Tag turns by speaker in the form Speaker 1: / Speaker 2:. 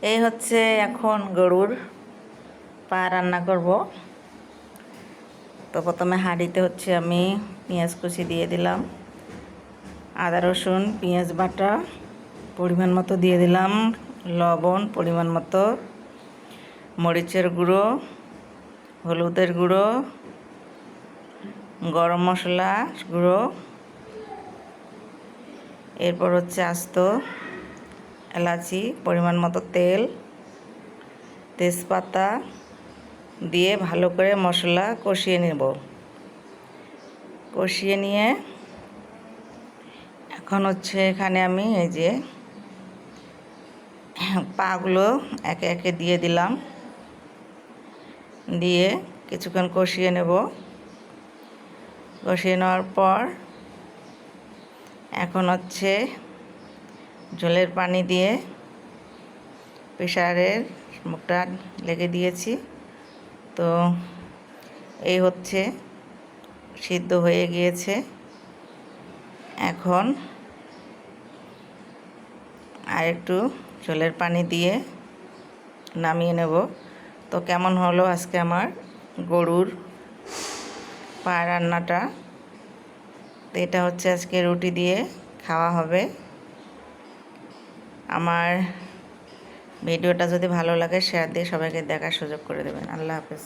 Speaker 1: এই হচ্ছে এখন গরুর পা রান্না করব। তো প্রথমে হাঁড়িতে হচ্ছে আমি পেঁয়াজ কুচি দিয়ে দিলাম, আদা রসুন পেঁয়াজ বাটা পরিমাণ মতো দিয়ে দিলাম, লবণ পরিমাণ মতো, মরিচের গুঁড়ো, হলুদের গুঁড়ো, গরম মশলা গুঁড়ো, এরপর হচ্ছে আস্ত এলাচি, পরিমাণ মতো তেল, তেজপাতা দিয়ে ভালো করে মশলা কষিয়ে নেব। কষিয়ে নিয়ে এখন হচ্ছে এখানে আমি এই যে পাগুলো একে একে দিয়ে দিলাম, দিয়ে কিছুক্ষণ কষিয়ে নেব। কষিয়ে নেওয়ার পর এখন হচ্ছে ঝোলের পানি দিয়ে প্রেসারের মুখটা লেগে দিয়েছি। তো এই হচ্ছে সিদ্ধ হয়ে গিয়েছে। এখন আর একটু ঝোলের পানি দিয়ে নামিয়ে নেব। তো কেমন হলো আজকে আমার গরুর পা রান্নাটা। তো এটা হচ্ছে আজকে রুটি দিয়ে খাওয়া হবে। আমার ভিডিওটা যদি ভালো লাগে শেয়ার দিয়ে সবাইকে দেখার সুযোগ করে দেবেন। আল্লাহ হাফেজ।